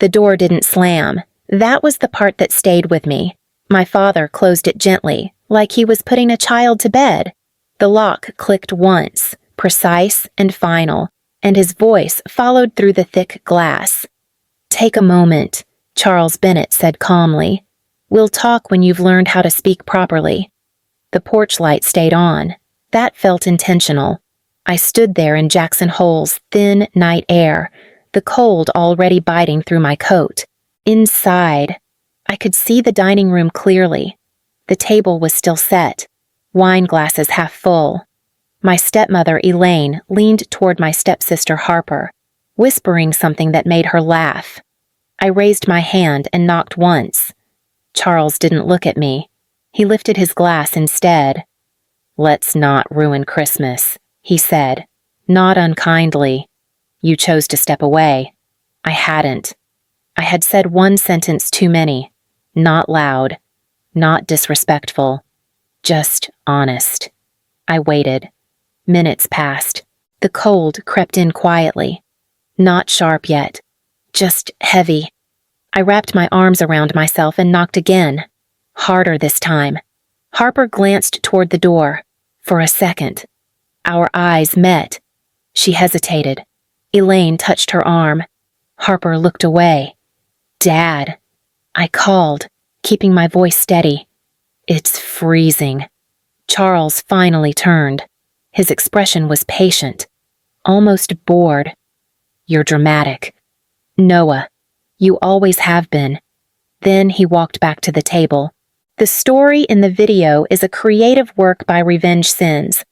The door didn't slam. That was the part that stayed with me. My father closed it gently, like he was putting a child to bed. The lock clicked once, precise and final, and his voice followed through the thick glass. "Take a moment," Charles Bennett said calmly. "We'll talk when you've learned how to speak properly." The porch light stayed on. That felt intentional. I stood there in Jackson Hole's thin night air, the cold already biting through my coat. Inside, I could see the dining room clearly. The table was still set, wine glasses half full. My stepmother, Elaine, leaned toward my stepsister, Harper, whispering something that made her laugh. I raised my hand and knocked once. Charles didn't look at me. He lifted his glass instead. "Let's not ruin Christmas," he said, not unkindly. "You chose to step away. I hadn't. I had said one sentence too many. Not loud, not disrespectful, just honest." I waited. Minutes passed. The cold crept in quietly. Not sharp yet, just heavy. I wrapped my arms around myself and knocked again. Harder this time. Harper glanced toward the door. For a second. Our eyes met. She hesitated. Elaine touched her arm. Harper looked away. "Dad," I called, keeping my voice steady. "It's freezing." Charles finally turned. His expression was patient, almost bored. "You're dramatic. Noah, you always have been." Then he walked back to the table. The story in the video is a creative work by Revenge Sins.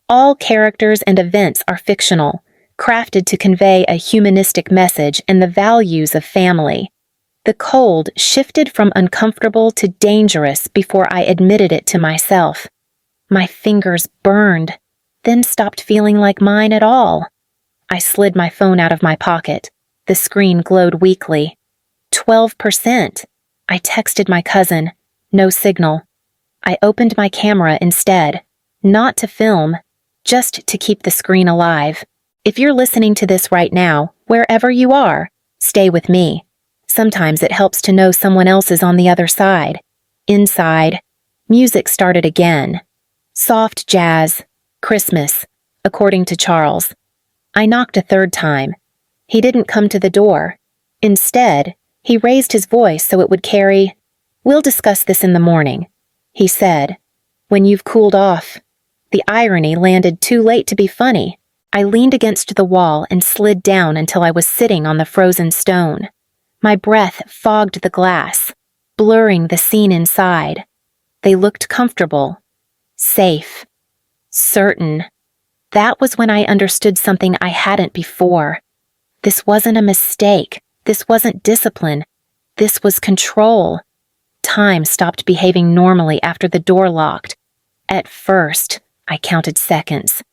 All characters and events are fictional, crafted to convey a humanistic message and the values of family. The cold shifted from uncomfortable to dangerous before I admitted it to myself. My fingers burned, then stopped feeling like mine at all. I slid my phone out of my pocket. The screen glowed weakly. 12%. I texted my cousin. No signal. I opened my camera instead, not to film, just to keep the screen alive. If you're listening to this right now, wherever you are, stay with me. Sometimes it helps to know someone else is on the other side. Inside, music started again. Soft jazz, Christmas, according to Charles. I knocked a third time. He didn't come to the door. Instead, he raised his voice so it would carry, "We'll discuss this in the morning," he said. "When you've cooled off." The irony landed too late to be funny. I leaned against the wall and slid down until I was sitting on the frozen stone. My breath fogged the glass, blurring the scene inside. They looked comfortable, safe, certain. That was when I understood something I hadn't before. This wasn't a mistake. This wasn't discipline. This was control. Time stopped behaving normally after the door locked. At first, I counted seconds.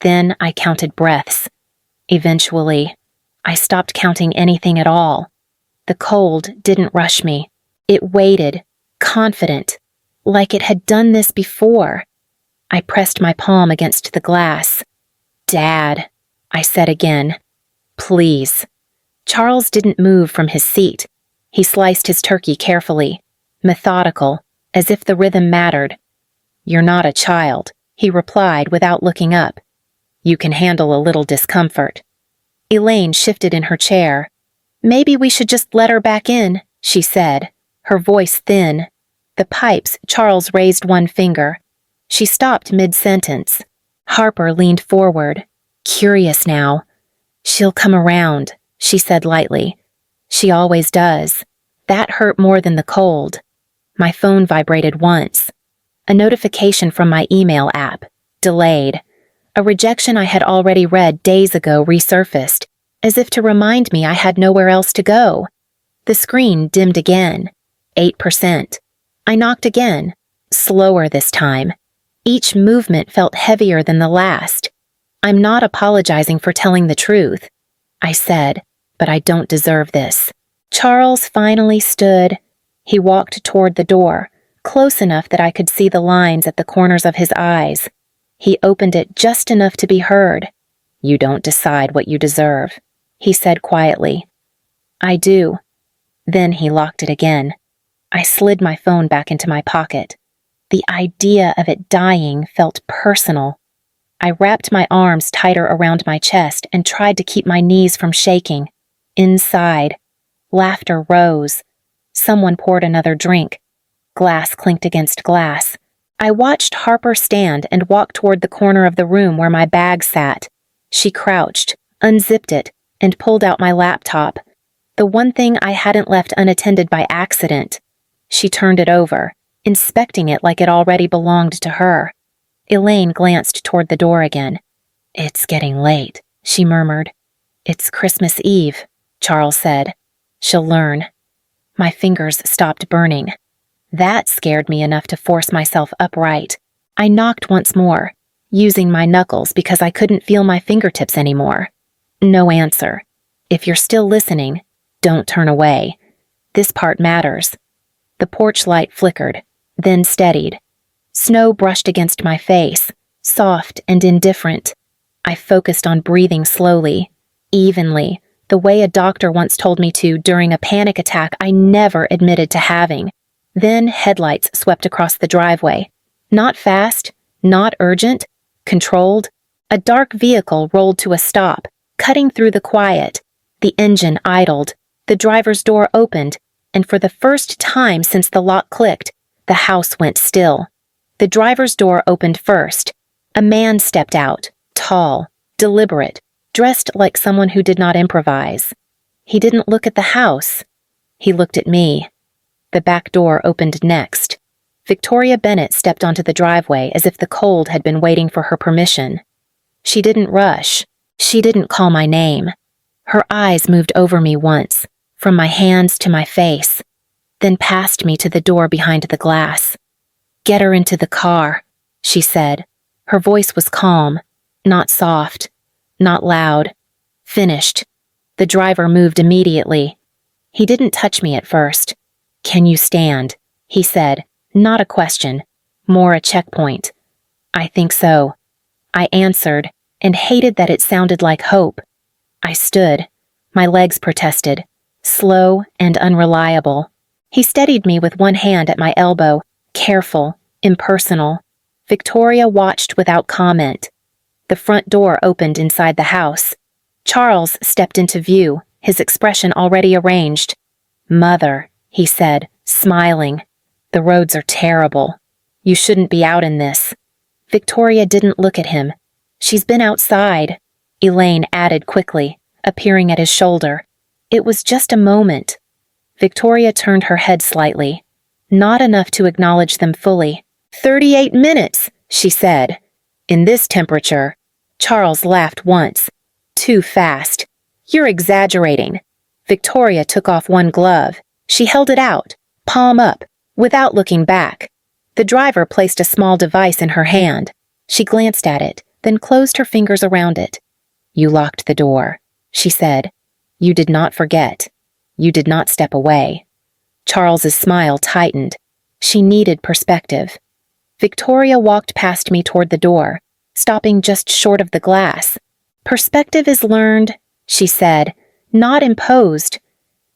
Then I counted breaths. Eventually, I stopped counting anything at all. The cold didn't rush me. It waited, confident, like it had done this before. I pressed my palm against the glass. "Dad," I said again. "Please." Charles didn't move from his seat. He sliced his turkey carefully, methodical, as if the rhythm mattered. "You're not a child," he replied without looking up. "You can handle a little discomfort." Elaine shifted in her chair. "Maybe we should just let her back in," she said, her voice thin. The pipes, Charles raised one finger. She stopped mid-sentence. Harper leaned forward, curious now. "She'll come around," she said lightly. "She always does." That hurt more than the cold. My phone vibrated once. A notification from my email app, delayed. A rejection I had already read days ago resurfaced, as if to remind me I had nowhere else to go. The screen dimmed again. 8%. I knocked again, slower this time. Each movement felt heavier than the last. "I'm not apologizing for telling the truth," I said, "but I don't deserve this." Charles finally stood. He walked toward the door, close enough that I could see the lines at the corners of his eyes. He opened it just enough to be heard. "You don't decide what you deserve," he said quietly. "I do. Then he locked it again. I slid my phone back into my pocket. The idea of it dying felt personal. I wrapped my arms tighter around my chest and tried to keep my knees from shaking. Inside, laughter rose. Someone poured another drink. Glass clinked against glass. I watched Harper stand and walk toward the corner of the room where my bag sat. She crouched, unzipped it, and pulled out my laptop. The one thing I hadn't left unattended by accident. She turned it over, inspecting it like it already belonged to her. Elaine glanced toward the door again. "It's getting late," she murmured. "It's Christmas Eve," Charles said. "She'll learn." My fingers stopped burning. That scared me enough to force myself upright. I knocked once more, using my knuckles because I couldn't feel my fingertips anymore. No answer. If you're still listening, don't turn away. This part matters. The porch light flickered, then steadied. Snow brushed against my face, soft and indifferent. I focused on breathing slowly, evenly, the way a doctor once told me to during a panic attack I never admitted to having. Then headlights swept across the driveway. Not fast, not urgent, controlled. A dark vehicle rolled to a stop, cutting through the quiet. The engine idled. The driver's door opened, and for the first time since the lock clicked, the house went still. The driver's door opened first. A man stepped out, tall, deliberate, dressed like someone who did not improvise. He didn't look at the house. He looked at me. The back door opened next. Victoria Bennett stepped onto the driveway as if the cold had been waiting for her permission. She didn't rush. She didn't call my name. Her eyes moved over me once, from my hands to my face, then past me to the door behind the glass. "Get her into the car," she said. Her voice was calm, not soft, not loud. Finished. The driver moved immediately. He didn't touch me at first. "Can you stand?" he said, not a question, more a checkpoint. "I think so." I answered, and hated that it sounded like hope. I stood. My legs protested, slow and unreliable. He steadied me with one hand at my elbow, careful, impersonal. Victoria watched without comment. The front door opened inside the house. Charles stepped into view, his expression already arranged. "Mother," he said, smiling. "The roads are terrible. You shouldn't be out in this." Victoria didn't look at him. "She's been outside," Elaine added quickly, appearing at his shoulder. It was just a moment. Victoria turned her head slightly, not enough to acknowledge them fully. 38 minutes, she said. "In this temperature." Charles laughed once. "Too fast. You're exaggerating." Victoria took off one glove. She held it out, palm up, without looking back. The driver placed a small device in her hand. She glanced at it, then closed her fingers around it. "You locked the door," she said. "You did not forget. You did not step away." Charles's smile tightened. She needed perspective. Victoria walked past me toward the door, stopping just short of the glass. "Perspective is learned," she said, "not imposed."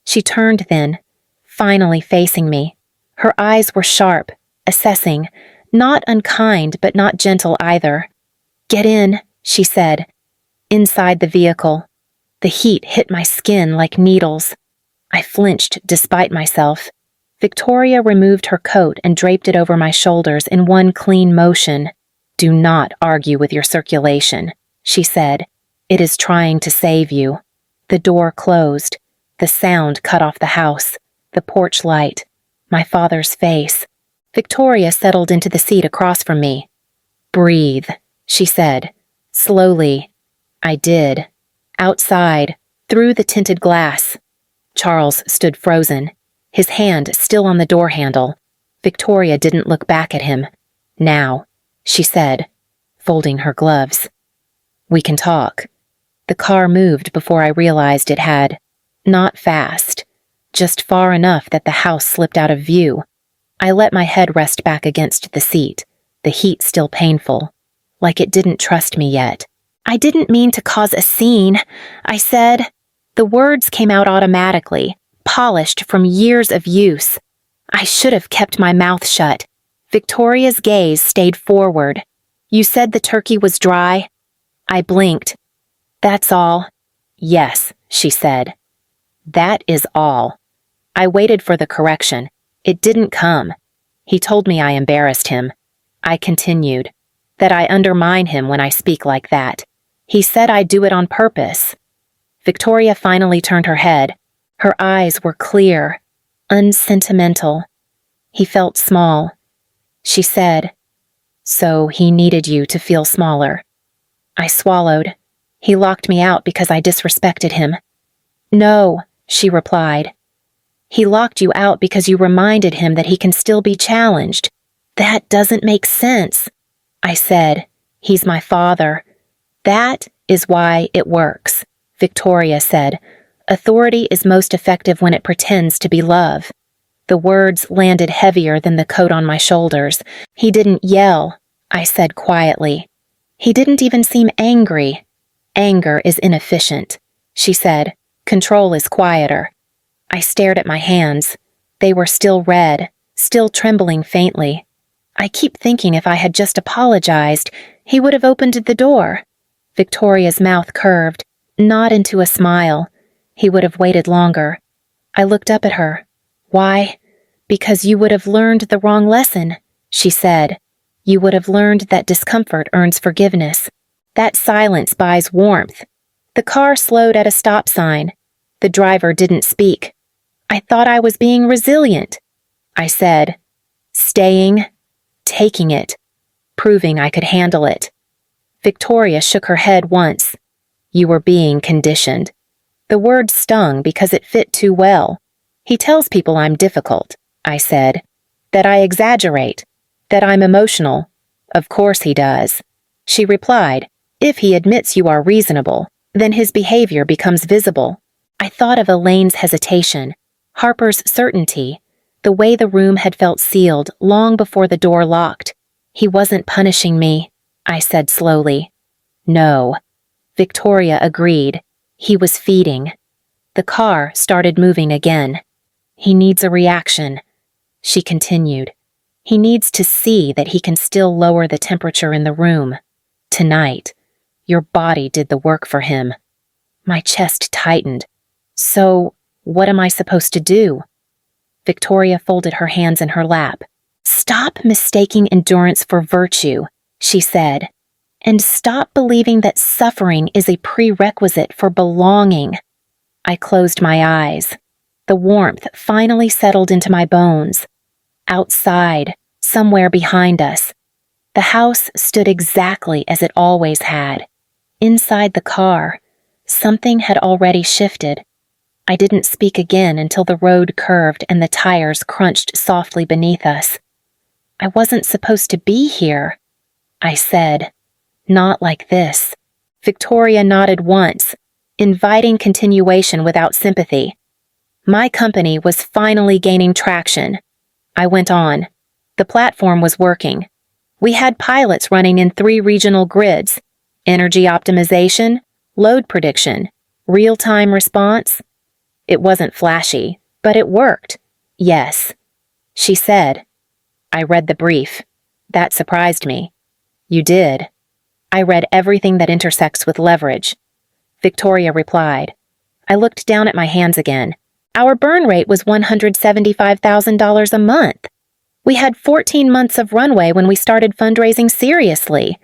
She turned then, finally facing me. Her eyes were sharp, assessing, not unkind but not gentle either. "Get in," she said. Inside the vehicle. The heat hit my skin like needles. I flinched despite myself. Victoria removed her coat and draped it over my shoulders in one clean motion. "Do not argue with your circulation," she said. "It is trying to save you." The door closed. The sound cut off the house, the porch light, my father's face. Victoria settled into the seat across from me. "Breathe," she said, slowly. I did. Outside, through the tinted glass. Charles stood frozen, his hand still on the door handle. Victoria didn't look back at him. "Now," she said, folding her gloves. "We can talk." The car moved before I realized it had. Not fast, just far enough that the house slipped out of view. I let my head rest back against the seat, the heat still painful, like it didn't trust me yet. "I didn't mean to cause a scene," I said. The words came out automatically, polished from years of use. I should have kept my mouth shut. Victoria's gaze stayed forward. You said the turkey was dry? I blinked. That's all. Yes, she said. That is all. I waited for the correction. It didn't come. He told me I embarrassed him. I continued, that I undermine him when I speak like that. He said I do it on purpose. Victoria finally turned her head. Her eyes were clear, unsentimental. He felt small. She said, So he needed you to feel smaller. I swallowed. He locked me out because I disrespected him. No, she replied. He locked you out because you reminded him that he can still be challenged. That doesn't make sense. I said, He's my father. That is why it works, Victoria said. Authority is most effective when it pretends to be love. The words landed heavier than the coat on my shoulders. He didn't yell, I said quietly. He didn't even seem angry. Anger is inefficient, she said. Control is quieter. I stared at my hands. They were still red, still trembling faintly. I keep thinking if I had just apologized, he would have opened the door. Victoria's mouth curved, not into a smile. He would have waited longer. I looked up at her. Why? Because you would have learned the wrong lesson, she said. You would have learned that discomfort earns forgiveness. That silence buys warmth. The car slowed at a stop sign. The driver didn't speak. I thought I was being resilient. I said, staying, taking it, proving I could handle it. Victoria shook her head once. You were being conditioned. The word stung because it fit too well. He tells people I'm difficult, I said. That I exaggerate. That I'm emotional. Of course he does. She replied, If he admits you are reasonable, then his behavior becomes visible. I thought of Elaine's hesitation, Harper's certainty, the way the room had felt sealed long before the door locked. He wasn't punishing me, I said slowly. No. Victoria agreed. He was feeding. The car started moving again. He needs a reaction, she continued. He needs to see that he can still lower the temperature in the room. Tonight, your body did the work for him. My chest tightened. So, what am I supposed to do? Victoria folded her hands in her lap. Stop mistaking endurance for virtue, she said, and stop believing that suffering is a prerequisite for belonging. I closed my eyes. The warmth finally settled into my bones. Outside, somewhere behind us, the house stood exactly as it always had. Inside the car, something had already shifted. I didn't speak again until the road curved and the tires crunched softly beneath us. I wasn't supposed to be here, I said. Not like this. Victoria nodded once, inviting continuation without sympathy. My company was finally gaining traction. I went on. The platform was working. We had pilots running in 3 regional grids: energy optimization, load prediction, real-time response. It wasn't flashy, but it worked. Yes. She said. I read the brief. That surprised me. You did. I read everything that intersects with leverage. Victoria replied. I looked down at my hands again. Our burn rate was $175,000 a month. We had 14 months of runway when we started fundraising seriously.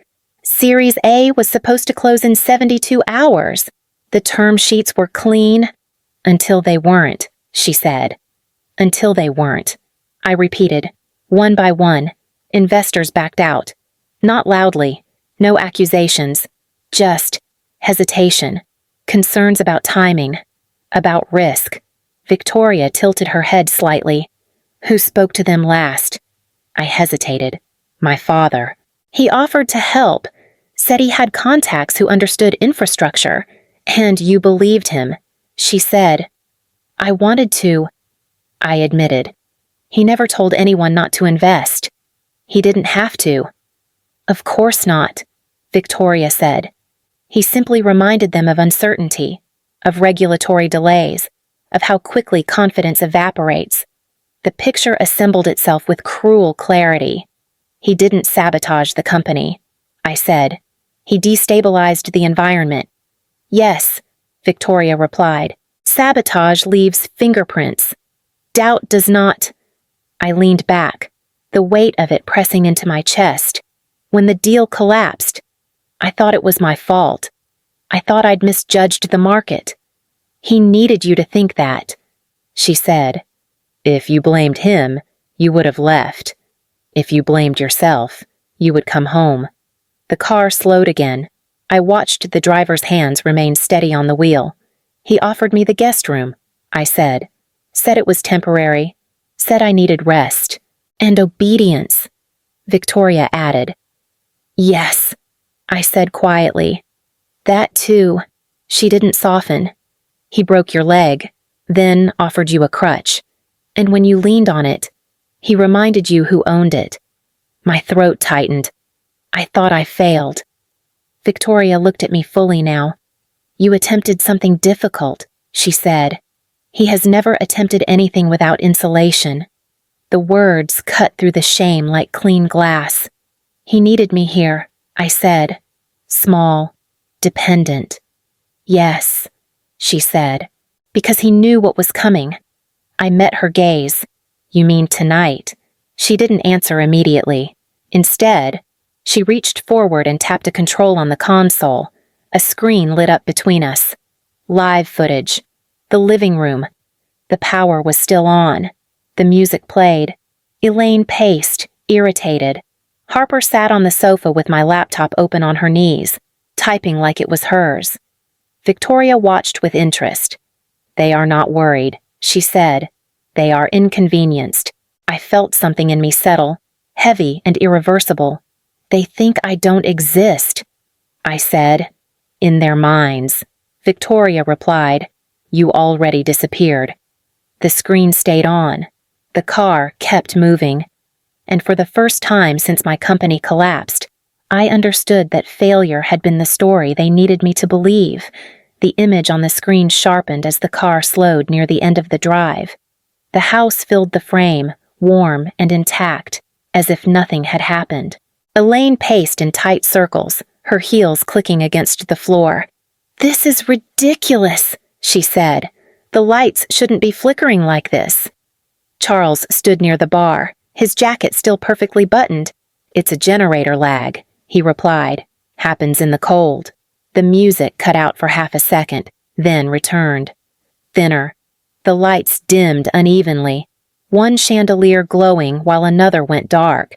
Series A was supposed to close in 72 hours. The term sheets were clean. Until they weren't, she said. Until they weren't. I repeated. One by one, investors backed out. Not loudly. No accusations. Just hesitation. Concerns about timing. About risk. Victoria tilted her head slightly. Who spoke to them last? I hesitated. My father. He offered to help. Said he had contacts who understood infrastructure. And you believed him. She said. I wanted to. I admitted. He never told anyone not to invest. He didn't have to. Of course not, Victoria said. He simply reminded them of uncertainty, of regulatory delays, of how quickly confidence evaporates. The picture assembled itself with cruel clarity. He didn't sabotage the company, I said. He destabilized the environment. Yes, Victoria replied. Sabotage leaves fingerprints. Doubt does not. I leaned back, the weight of it pressing into my chest. When the deal collapsed, I thought it was my fault. I thought I'd misjudged the market. He needed you to think that, she said. If you blamed him, you would have left. If you blamed yourself, you would come home. The car slowed again. I watched the driver's hands remain steady on the wheel. He offered me the guest room, I said. Said it was temporary. Said I needed rest. And obedience, Victoria added. Yes, I said quietly. That too. She didn't soften. He broke your leg, then offered you a crutch. And when you leaned on it, he reminded you who owned it. My throat tightened. I thought I failed. Victoria looked at me fully now. You attempted something difficult, she said. He has never attempted anything without insulation. The words cut through the shame like clean glass. He needed me here, I said. Small, dependent. Yes, she said, because he knew what was coming. I met her gaze. You mean tonight? She didn't answer immediately. Instead, she reached forward and tapped a control on the console. A screen lit up between us. Live footage. The living room. The power was still on. The music played. Elaine paced, irritated. Harper sat on the sofa with my laptop open on her knees, typing like it was hers. Victoria watched with interest. They are not worried, she said. They are inconvenienced. I felt something in me settle, heavy and irreversible. They think I don't exist, I said. In their minds. Victoria replied. You already disappeared. The screen stayed on. The car kept moving. And for the first time since my company collapsed, I understood that failure had been the story they needed me to believe. The image on the screen sharpened as the car slowed near the end of the drive. The house filled the frame, warm and intact, as if nothing had happened. Elaine paced in tight circles, her heels clicking against the floor. This is ridiculous, she said. The lights shouldn't be flickering like this. Charles stood near the bar, his jacket still perfectly buttoned. It's a generator lag, he replied. Happens in the cold. The music cut out for half a second, then returned. Thinner. The lights dimmed unevenly, one chandelier glowing while another went dark.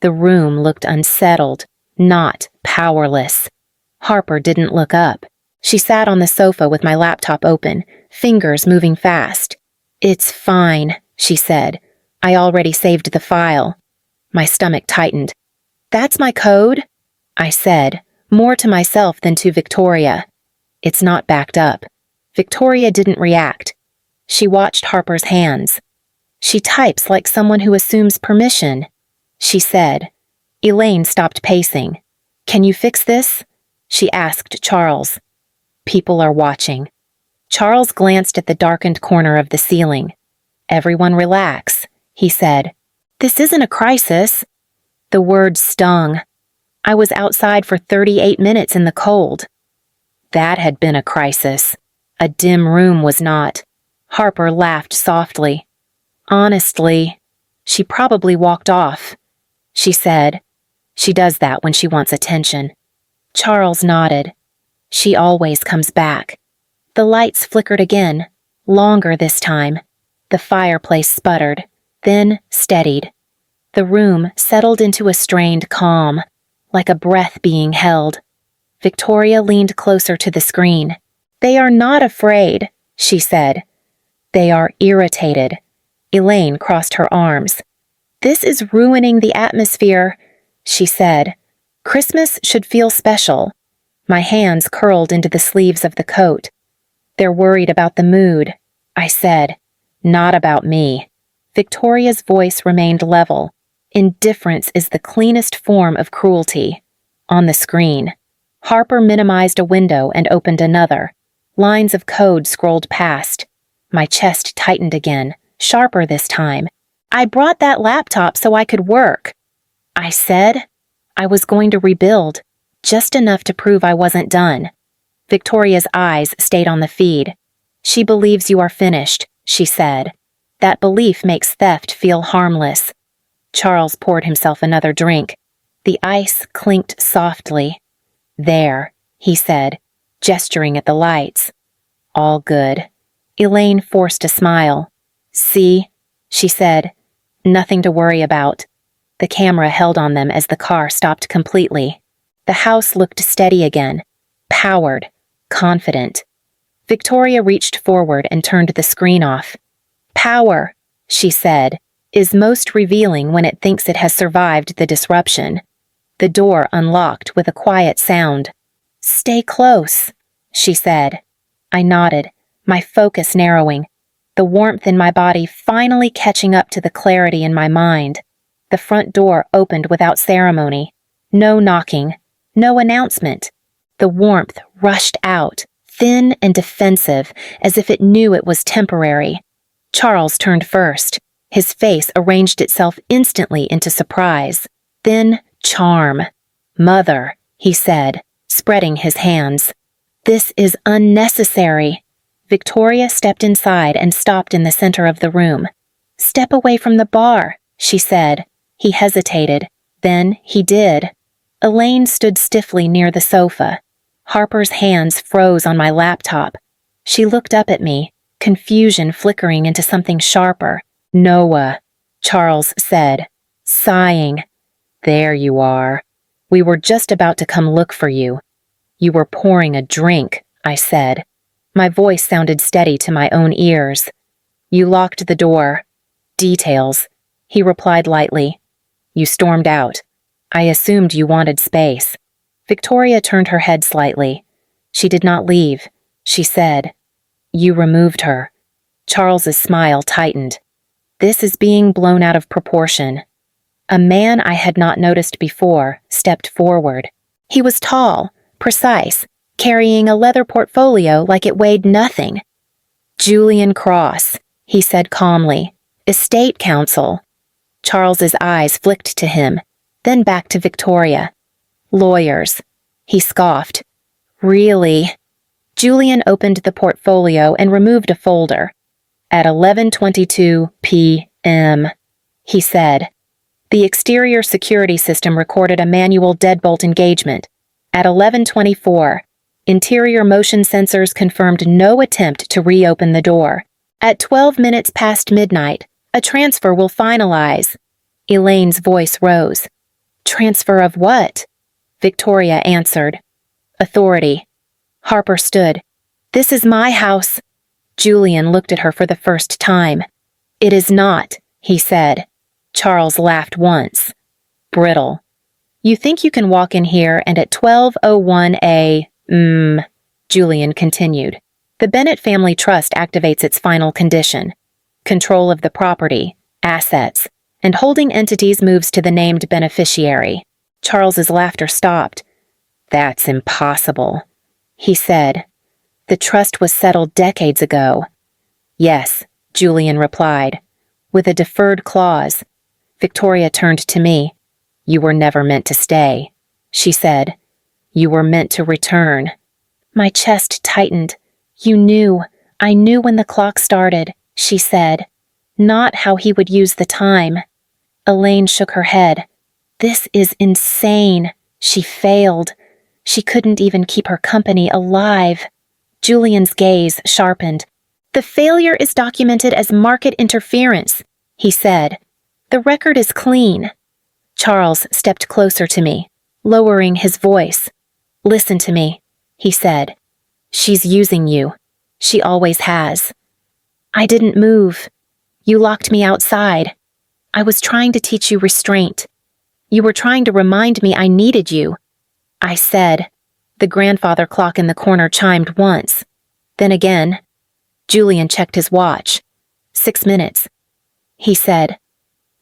The room looked unsettled, not powerless. Harper didn't look up. She sat on the sofa with my laptop open, fingers moving fast. It's fine, she said. I already saved the file. My stomach tightened. That's my code? I said, more to myself than to Victoria. It's not backed up. Victoria didn't react. She watched Harper's hands. She types like someone who assumes permission, she said. Elaine stopped pacing. Can you fix this? She asked Charles. People are watching. Charles glanced at the darkened corner of the ceiling. Everyone relax, he said. This isn't a crisis. The words stung. I was outside for 38 minutes in the cold. That had been a crisis. A dim room was not. Harper laughed softly. Honestly, she probably walked off, she said. She does that when she wants attention. Charles nodded. She always comes back. The lights flickered again, longer this time. The fireplace sputtered, then steadied. The room settled into a strained calm, like a breath being held. Victoria leaned closer to the screen. They are not afraid, she said. They are irritated. Elaine crossed her arms. This is ruining the atmosphere, she said. Christmas should feel special. My hands curled into the sleeves of the coat. They're worried about the mood, I said. Not about me. Victoria's voice remained level. Indifference is the cleanest form of cruelty. On the screen, Harper minimized a window and opened another. Lines of code scrolled past. My chest tightened again, sharper this time. I brought that laptop so I could work. I said I was going to rebuild, just enough to prove I wasn't done. Victoria's eyes stayed on the feed. She believes you are finished, she said. That belief makes theft feel harmless. Charles poured himself another drink. The ice clinked softly. There, he said, gesturing at the lights. All good. Elaine forced a smile. See, she said, nothing to worry about. The camera held on them as the car stopped completely. The house looked steady again, powered, confident. Victoria reached forward and turned the screen off. Power, she said, is most revealing when it thinks it has survived the disruption. The door unlocked with a quiet sound. Stay close, she said. I nodded, my focus narrowing, the warmth in my body finally catching up to the clarity in my mind. The front door opened without ceremony. No knocking, no announcement. The warmth rushed out, thin and defensive, as if it knew it was temporary. Charles turned first. His face arranged itself instantly into surprise, then charm. Mother, he said, spreading his hands. This is unnecessary. Victoria stepped inside and stopped in the center of the room. Step away from the bar, she said. He hesitated. Then he did. Elaine stood stiffly near the sofa. Harper's hands froze on my laptop. She looked up at me, confusion flickering into something sharper. Noah, Charles said, sighing. There you are. We were just about to come look for you. You were pouring a drink, I said. My voice sounded steady to my own ears. You locked the door. Details, he replied lightly. You stormed out. I assumed you wanted space. Victoria turned her head slightly. She did not leave. She said, You removed her. Charles's smile tightened. This is being blown out of proportion. A man I had not noticed before stepped forward. He was tall, precise, carrying a leather portfolio like it weighed nothing. Julian Cross, he said calmly. Estate counsel. Charles's eyes flicked to him, then back to Victoria. Lawyers. He scoffed. Really? Julian opened the portfolio and removed a folder. At 11:22 p.m., he said. The exterior security system recorded a manual deadbolt engagement. At 11:24, interior motion sensors confirmed no attempt to reopen the door. At 12 minutes past midnight, a transfer will finalize. Elaine's voice rose. Transfer of what? Victoria answered. Authority. Harper stood. This is my house. Julian looked at her for the first time. It is not, he said. Charles laughed once. Brittle. You think you can walk in here and at 12:01 Julian continued. The Bennett Family Trust activates its final condition. Control of the property, assets, and holding entities moves to the named beneficiary. Charles's laughter stopped. That's impossible, he said. The trust was settled decades ago. Yes, Julian replied, with a deferred clause. Victoria turned to me. You were never meant to stay, she said. You were meant to return. My chest tightened. You knew. I knew when the clock started, she said. Not how he would use the time. Elaine shook her head. This is insane. She failed. She couldn't even keep her company alive. Julian's gaze sharpened. The failure is documented as market interference, he said. The record is clean. Charles stepped closer to me, lowering his voice. Listen to me, he said. She's using you. She always has. I didn't move. You locked me outside. I was trying to teach you restraint. You were trying to remind me I needed you. I said. The grandfather clock in the corner chimed once. Then again. Julian checked his watch. 6 minutes. He said.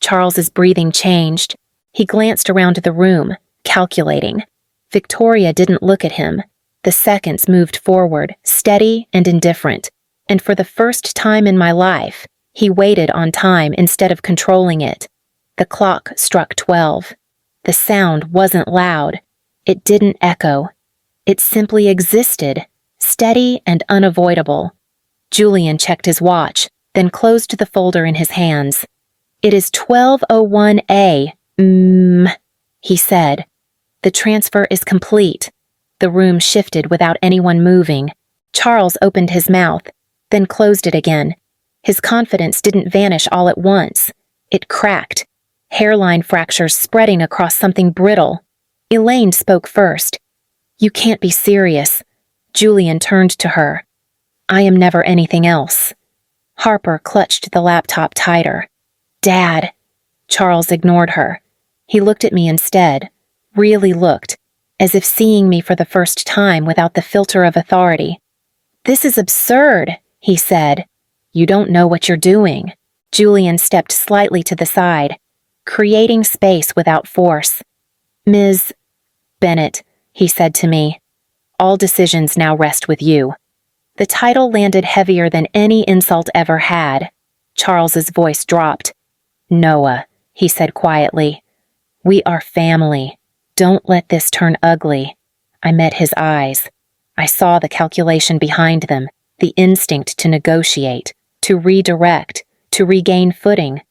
Charles's breathing changed. He glanced around the room, calculating. Victoria didn't look at him. The seconds moved forward, steady and indifferent. And for the first time in my life, he waited on time instead of controlling it. The clock struck 12. The sound wasn't loud. It didn't echo. It simply existed, steady and unavoidable. Julian checked his watch, then closed the folder in his hands. "It is 12:01 a. He said. "The transfer is complete." The room shifted without anyone moving. Charles opened his mouth, then closed it again. His confidence didn't vanish all at once. It cracked, hairline fractures spreading across something brittle. Elaine spoke first. "You can't be serious." Julian turned to her. "I am never anything else." Harper clutched the laptop tighter. "Dad." Charles ignored her. He looked at me instead, really looked, as if seeing me for the first time without the filter of authority. "This is absurd," he said. "You don't know what you're doing." Julian stepped slightly to the side, creating space without force. "Ms. Bennett," he said to me, "all decisions now rest with you." The title landed heavier than any insult ever had. Charles's voice dropped. "Noah," he said quietly, "we are family. Don't let this turn ugly." I met his eyes. I saw the calculation behind them, the instinct to negotiate, to redirect, to regain footing.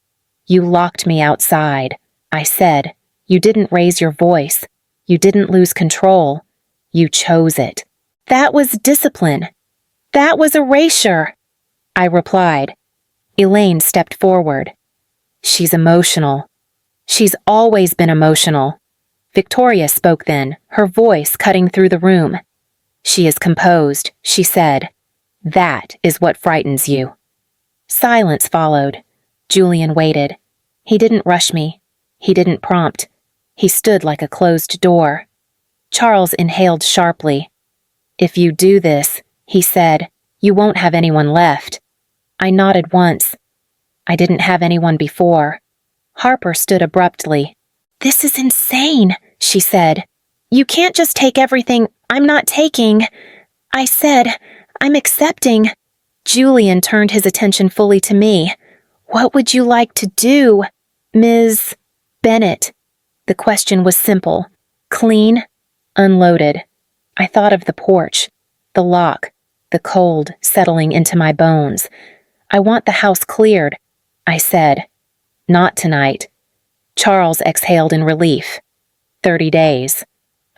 "You locked me outside," I said. "You didn't raise your voice. You didn't lose control. You chose it." "That was discipline. That was erasure," I replied. Elaine stepped forward. "She's emotional. She's always been emotional." Victoria spoke then, her voice cutting through the room. "She is composed," she said. "That is what frightens you." Silence followed. Julian waited. He didn't rush me. He didn't prompt. He stood like a closed door. Charles inhaled sharply. "If you do this," he said, "you won't have anyone left." I nodded once. I didn't have anyone before. Harper stood abruptly. "This is insane," she said. "You can't just take everything I'm not taking." I said, "I'm accepting." Julian turned his attention fully to me. "What would you like to do, Ms. Bennett?" The question was simple, clean, unloaded. I thought of the porch, the lock, the cold settling into my bones. "I want the house cleared," I said. "Not tonight." Charles exhaled in relief. 30 days.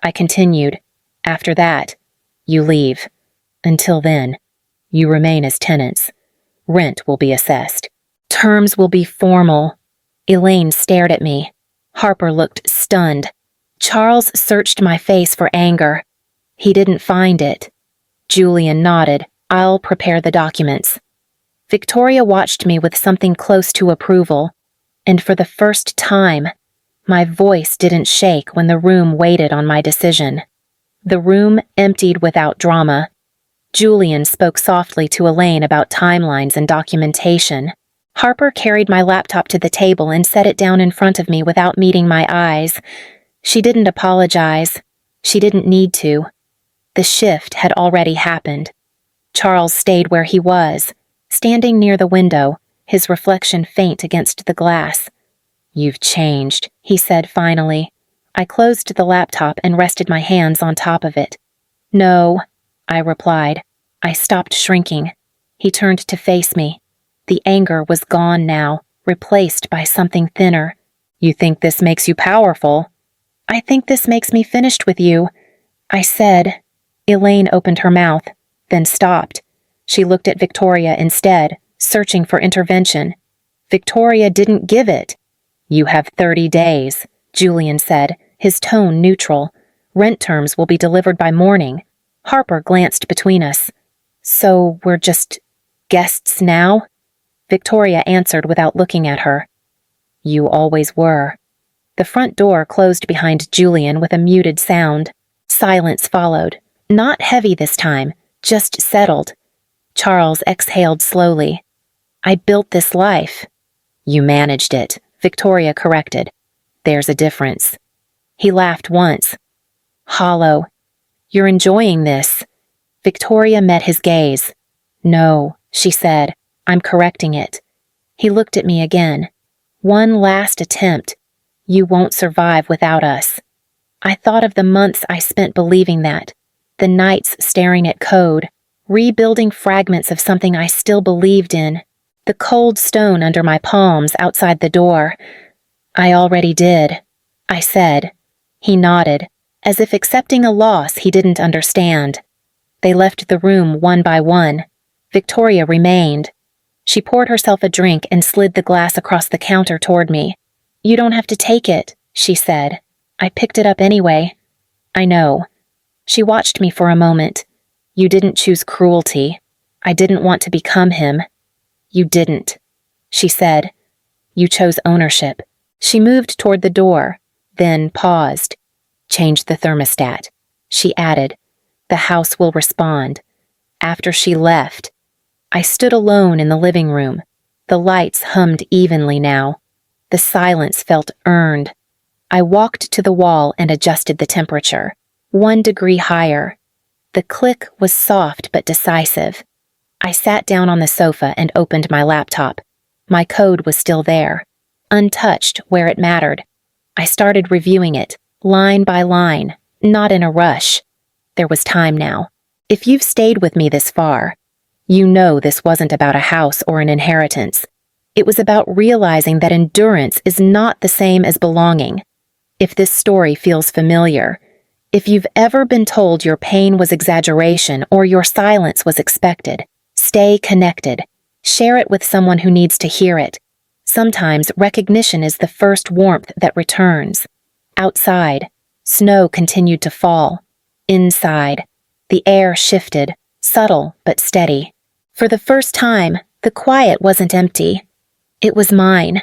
I continued. "After that, you leave. Until then, you remain as tenants. Rent will be assessed. Terms will be formal." Elaine stared at me. Harper looked stunned. Charles searched my face for anger. He didn't find it. Julian nodded. "I'll prepare the documents." Victoria watched me with something close to approval, and for the first time, my voice didn't shake when the room waited on my decision. The room emptied without drama. Julian spoke softly to Elaine about timelines and documentation. Harper carried my laptop to the table and set it down in front of me without meeting my eyes. She didn't apologize. She didn't need to. The shift had already happened. Charles stayed where he was, standing near the window, his reflection faint against the glass. "You've changed," he said finally. I closed the laptop and rested my hands on top of it. "No," I replied. I stopped shrinking. He turned to face me. The anger was gone now, replaced by something thinner. "You think this makes you powerful?" "I think this makes me finished with you," I said. Elaine opened her mouth, then stopped. She looked at Victoria instead, searching for intervention. Victoria didn't give it. "You have 30 days, Julian said, his tone neutral. "Rent terms will be delivered by morning." Harper glanced between us. "So we're just guests now?" Victoria answered without looking at her. "You always were." The front door closed behind Julian with a muted sound. Silence followed. Not heavy this time, just settled. Charles exhaled slowly. "I built this life." "You managed it," Victoria corrected. "There's a difference." He laughed once. "Hollow. You're enjoying this." Victoria met his gaze. "No," she said. I'm correcting it. He looked at me again. One last attempt. You won't survive without us. I thought of the months I spent believing that, the nights staring at code, rebuilding fragments of something I still believed in, the cold stone under my palms outside the door. I already did, I said. He nodded, as if accepting a loss he didn't understand. They left the room one by one. Victoria remained. She poured herself a drink and slid the glass across the counter toward me. You don't have to take it, she said. I picked it up anyway. I know. She watched me for a moment. You didn't choose cruelty. I didn't want to become him. You didn't, she said. You chose ownership. She moved toward the door, then paused. Change the thermostat, she added. The house will respond. After she left, I stood alone in the living room. The lights hummed evenly now. The silence felt earned. I walked to the wall and adjusted the temperature. 1 degree higher. The click was soft but decisive. I sat down on the sofa and opened my laptop. My code was still there, untouched where it mattered. I started reviewing it, line by line, not in a rush. There was time now. If you've stayed with me this far, you know this wasn't about a house or an inheritance. It was about realizing that endurance is not the same as belonging. If this story feels familiar, if you've ever been told your pain was exaggeration or your silence was expected, stay connected. Share it with someone who needs to hear it. Sometimes recognition is the first warmth that returns. Outside, snow continued to fall. Inside, the air shifted, subtle but steady. For the first time, the quiet wasn't empty. It was mine.